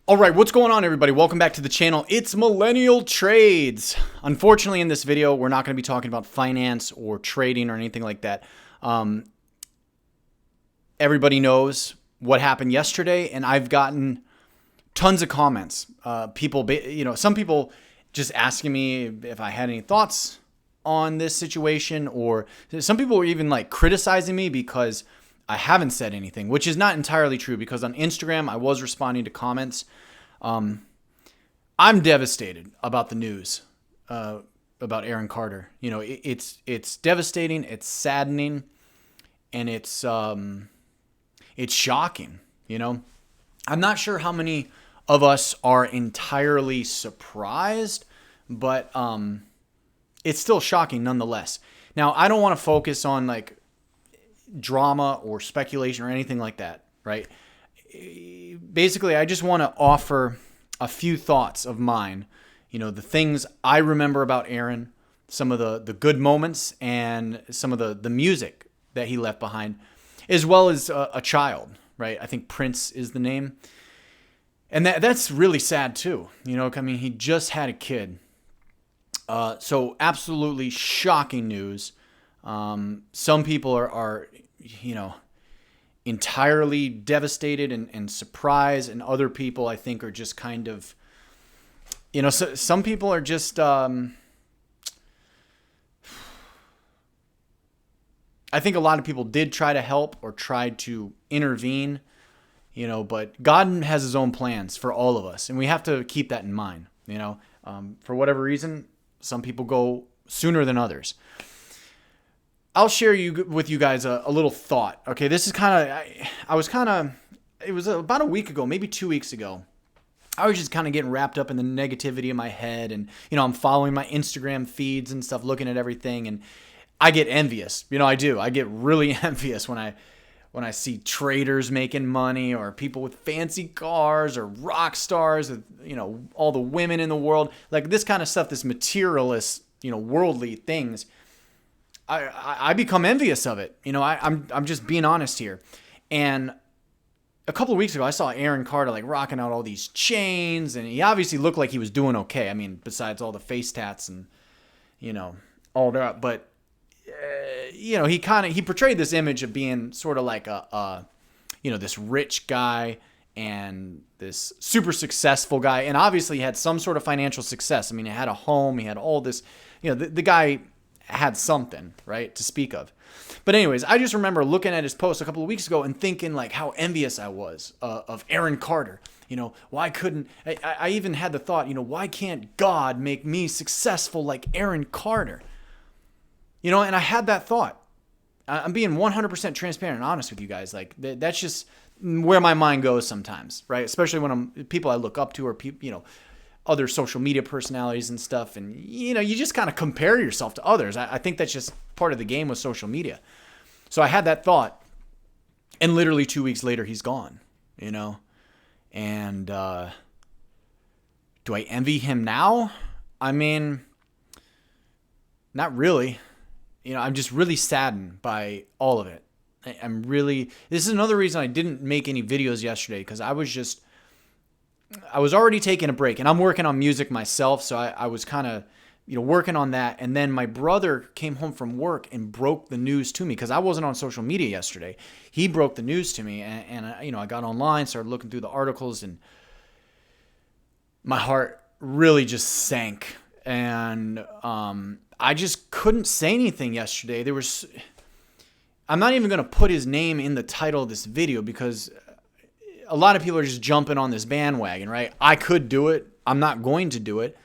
All right, what's going on, everybody? Welcome back to the channel. It's Millennial Trades. Unfortunately, in this video, we're not going to be talking about finance or trading or anything like that. Everybody knows what happened yesterday, and I've gotten tons of comments. Some people just asking me if I had any thoughts on this situation, or some people were even like criticizing me because I haven't said anything, which is not entirely true, because on Instagram I was responding to comments. I'm devastated about the news about Aaron Carter. You know, it's devastating, it's saddening, and it's shocking. You know, I'm not sure how many of us are entirely surprised, but it's still shocking nonetheless. Now, I don't want to focus on like drama or speculation or anything like that, right? Basically, I just want to offer a few thoughts of mine, you know, the things I remember about Aaron, some of the good moments, and some of the music that he left behind, as well as a child, right? I think Prince is the name. And that's really sad too. You know, I mean, he just had a kid. So absolutely shocking news. Some people are you know, entirely devastated and surprised, and other people I think are just kind of, you know, so some people are just I think a lot of people did try to help or tried to intervene, you know, but God has his own plans for all of us, and we have to keep that in mind. You know, for whatever reason, some people go sooner than others. I'll share with you guys a little thought. Okay, this is it was about a week ago, maybe 2 weeks ago. I was just kind of getting wrapped up in the negativity in my head, and, you know, I'm following my Instagram feeds and stuff, looking at everything, and I get envious. You know, I do. I get really envious when I see traders making money, or people with fancy cars, or rock stars, with, you know, all the women in the world, like this kind of stuff, this materialist, you know, worldly things. I become envious of it. You know, I'm just being honest here. And a couple of weeks ago, I saw Aaron Carter like rocking out all these chains, and he obviously looked like he was doing okay. I mean, besides all the face tats and, you know, all that. But you know, he portrayed this image of being sort of like you know, this rich guy and this super successful guy, and obviously he had some sort of financial success. I mean, he had a home, he had all this. You know, the guy had something, right, to speak of. But anyways, I just remember looking at his post a couple of weeks ago and thinking like how envious I was of Aaron Carter. You know, why couldn't I even had the thought, you know, why can't God make me successful like Aaron Carter? You know, and I had that thought. I'm being 100% transparent and honest with you guys. Like, that's just where my mind goes sometimes, right? Especially when people I look up to, or people, you know, other social media personalities and stuff. And, you know, you just kind of compare yourself to others. I think that's just part of the game with social media. So I had that thought, and literally 2 weeks later, he's gone, you know? And do I envy him now? I mean, not really. You know, I'm just really saddened by all of it. This is another reason I didn't make any videos yesterday, because I was already taking a break, and I'm working on music myself. So I was kind of, you know, working on that. And then my brother came home from work and broke the news to me, because I wasn't on social media yesterday. He broke the news to me, and you know, I got online, started looking through the articles, and my heart really just sank. And I just couldn't say anything yesterday. I'm not even going to put his name in the title of this video, because a lot of people are just jumping on this bandwagon, right? I could do it. I'm not going to do it.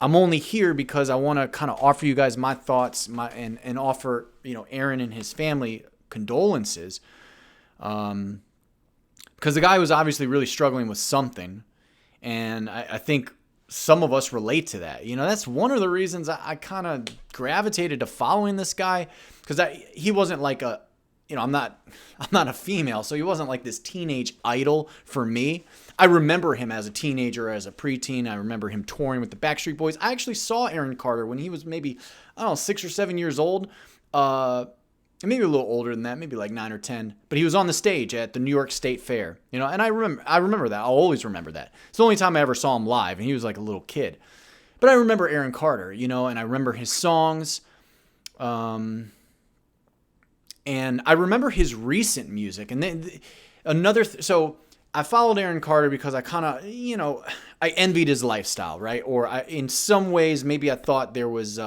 I'm only here because I want to kind of offer you guys my thoughts, and offer, you know, Aaron and his family condolences. Because the guy was obviously really struggling with something. And I think some of us relate to that. You know, that's one of the reasons I kind of gravitated to following this guy, because he wasn't like you know, I'm not a female, so he wasn't like this teenage idol for me. I remember him as a teenager, as a preteen. I remember him touring with the Backstreet Boys. I actually saw Aaron Carter when he was maybe, I don't know, 6 or 7 years old. maybe a little older than that, maybe like 9 or 10. But he was on the stage at the New York State Fair, and I remember that. I'll always remember that. It's the only time I ever saw him live, and he was like a little kid. But I remember Aaron Carter, and I remember his songs. And I remember his recent music. And then so I followed Aaron Carter because I kind of, I envied his lifestyle, right? Or in some ways, maybe I thought there was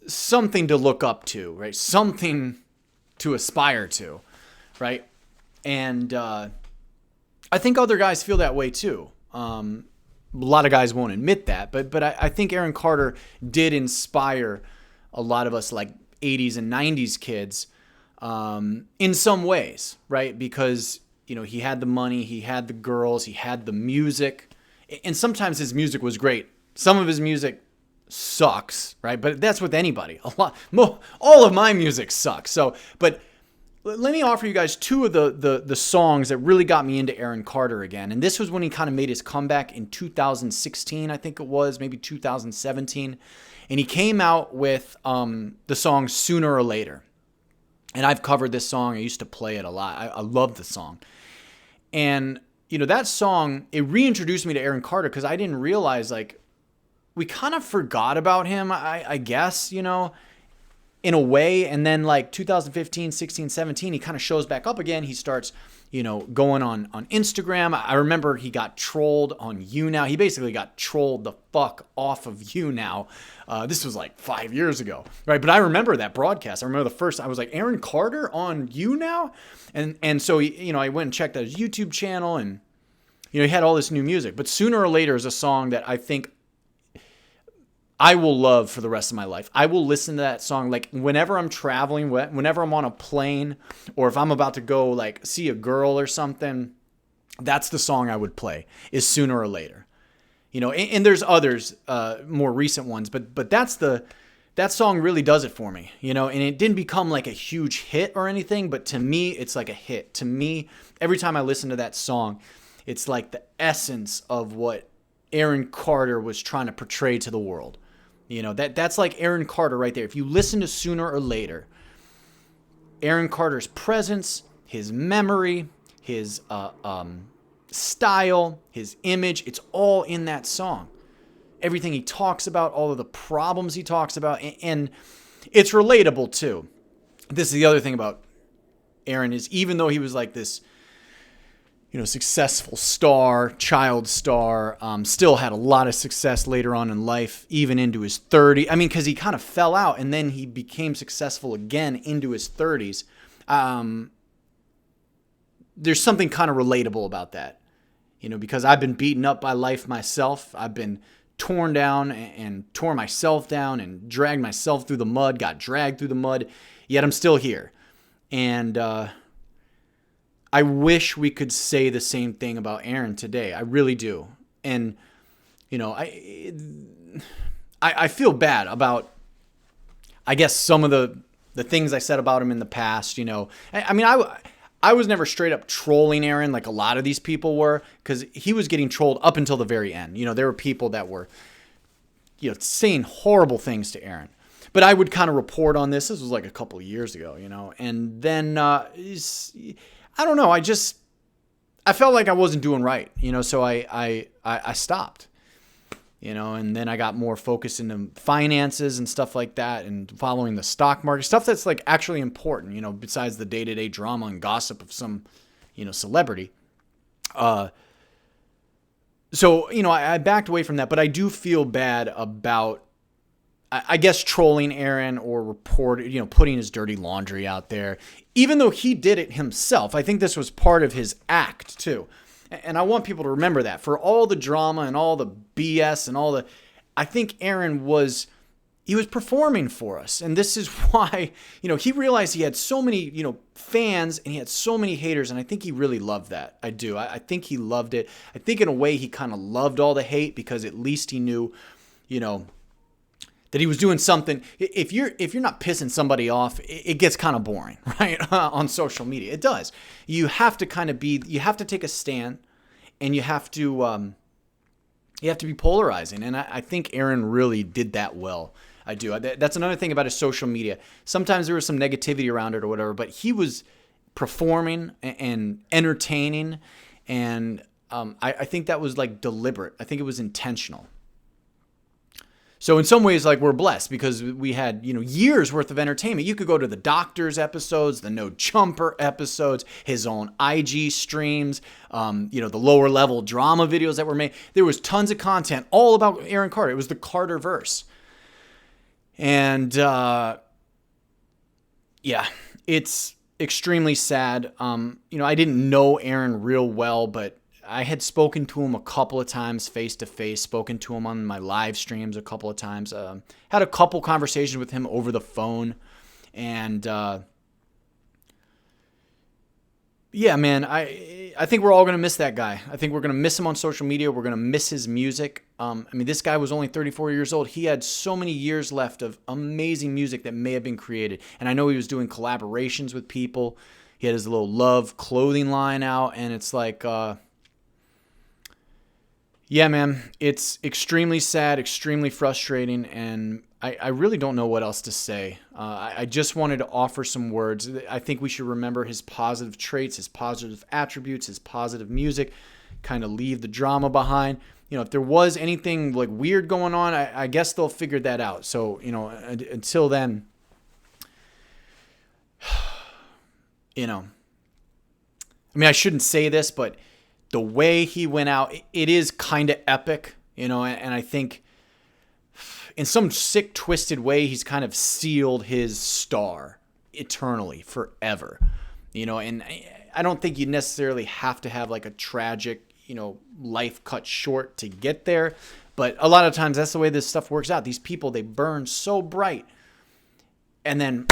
something to look up to, right? Something to aspire to, right? And I think other guys feel that way too. A lot of guys won't admit that, but I think Aaron Carter did inspire a lot of us like 80s and 90s kids in some ways, right? Because, he had the money, he had the girls, he had the music, and sometimes his music was great. Some of his music sucks, right? But that's with anybody. All of my music sucks. But let me offer you guys two of the songs that really got me into Aaron Carter again. And this was when he kind of made his comeback in 2016, I think it was, maybe 2017. And he came out with the song Sooner or Later. And I've covered this song. I used to play it a lot. I love the song. And, that song, it reintroduced me to Aaron Carter because I didn't realize, like, we kind of forgot about him, I guess, in a way. And then like 2015, 16, 17, he kind of shows back up again. He starts, going on Instagram. I remember he got trolled on YouNow. He basically got trolled the fuck off of YouNow. This was like 5 years ago, right? But I remember that broadcast. I remember I was like, Aaron Carter on YouNow? And so, I went and checked out his YouTube channel and, he had all this new music. But Sooner or Later is a song that I think I will love for the rest of my life. I will listen to that song like whenever I'm traveling, whenever I'm on a plane, or if I'm about to go like see a girl or something. That's the song I would play, is Sooner or Later. And there's others, more recent ones, but that song really does it for me, and it didn't become like a huge hit or anything, but to me, it's like a hit. To me, every time I listen to that song, it's like the essence of what Aaron Carter was trying to portray to the world. That's like Aaron Carter right there. If you listen to Sooner or Later, Aaron Carter's presence, his memory, his style, his image, it's all in that song. Everything he talks about, all of the problems he talks about, and it's relatable too. This is the other thing about Aaron, is even though he was like this, successful star, child star, still had a lot of success later on in life, even into his 30s. I mean, because he kind of fell out and then he became successful again into his 30s. There's something kind of relatable about that, because I've been beaten up by life myself. I've been torn down and tore myself down and dragged myself through the mud, got dragged through the mud, yet I'm still here. And, I wish we could say the same thing about Aaron today. I really do. And, I feel bad about, I guess, some of the things I said about him in the past, I mean, I was never straight up trolling Aaron like a lot of these people were, because he was getting trolled up until the very end. There were people that were, saying horrible things to Aaron. But I would kind of report on this. This was like a couple of years ago, and then, I don't know. I felt like I wasn't doing right, so I stopped, and then I got more focused into finances and stuff like that, and following the stock market, stuff that's like actually important, besides the day-to-day drama and gossip of some, celebrity. So, I backed away from that, but I do feel bad about, I guess, trolling Aaron or putting his dirty laundry out there, even though he did it himself. I think this was part of his act too. And I want people to remember that for all the drama and all the BS and I think Aaron was performing for us. And this is why, he realized he had so many, fans and he had so many haters. And I think he really loved that. I do. I think he loved it. I think in a way he kind of loved all the hate, because at least he knew, that he was doing something. If you're not pissing somebody off, it gets kind of boring, right? On social media, it does. You have to you have to take a stand, and you have to be polarizing. And I think Aaron really did that well. I do. That's another thing about his social media. Sometimes there was some negativity around it or whatever, but he was performing and entertaining, and I think that was like deliberate. I think it was intentional. So in some ways, like, we're blessed because we had, years worth of entertainment. You could go to the Doctor's episodes, the No Jumper episodes, his own IG streams, the lower level drama videos that were made. There was tons of content all about Aaron Carter. It was the Carterverse. And it's extremely sad. I didn't know Aaron real well, but I had spoken to him a couple of times face to face, spoken to him on my live streams a couple of times, had a couple conversations with him over the phone. And man, I think we're all going to miss that guy. I think we're going to miss him on social media. We're going to miss his music. This guy was only 34 years old. He had so many years left of amazing music that may have been created. And I know he was doing collaborations with people. He had his little Love clothing line out, and it's like... yeah, man, it's extremely sad, extremely frustrating, and I really don't know what else to say. I just wanted to offer some words. I think we should remember his positive traits, his positive attributes, his positive music, kind of leave the drama behind. If there was anything like weird going on, I guess they'll figure that out. So, until then, I shouldn't say this, but the way he went out, it is kind of epic, and I think in some sick, twisted way, he's kind of sealed his star eternally, forever, and I don't think you necessarily have to have like a tragic, life cut short to get there, but a lot of times that's the way this stuff works out. These people, they burn so bright, and then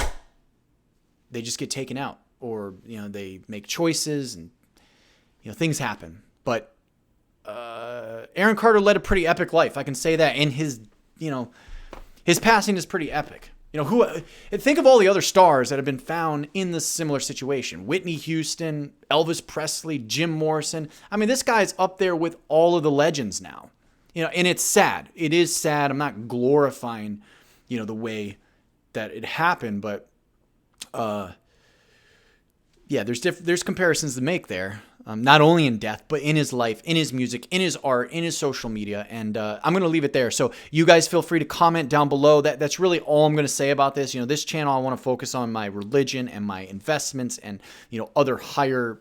they just get taken out, or, they make choices and things happen. But Aaron Carter led a pretty epic life. I can say that. And his passing is pretty epic. Think of all the other stars that have been found in this similar situation. Whitney Houston, Elvis Presley, Jim Morrison. This guy's up there with all of the legends now. And it's sad. It is sad. I'm not glorifying, the way that it happened, but there's comparisons to make there. Not only in death, but in his life, in his music, in his art, in his social media. And I'm going to leave it there. So you guys feel free to comment down below. That's really all I'm going to say about this. This channel, I want to focus on my religion and my investments and, other higher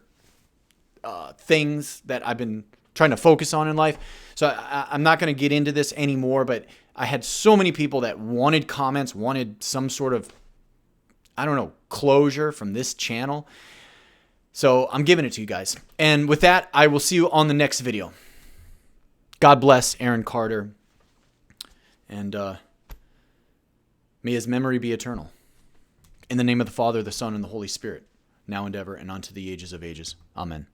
things that I've been trying to focus on in life. So I'm not going to get into this anymore, but I had so many people that wanted comments, wanted some sort of, closure from this channel. So I'm giving it to you guys. And with that, I will see you on the next video. God bless Aaron Carter. And may his memory be eternal. In the name of the Father, the Son, and the Holy Spirit, now and ever, and unto the ages of ages. Amen.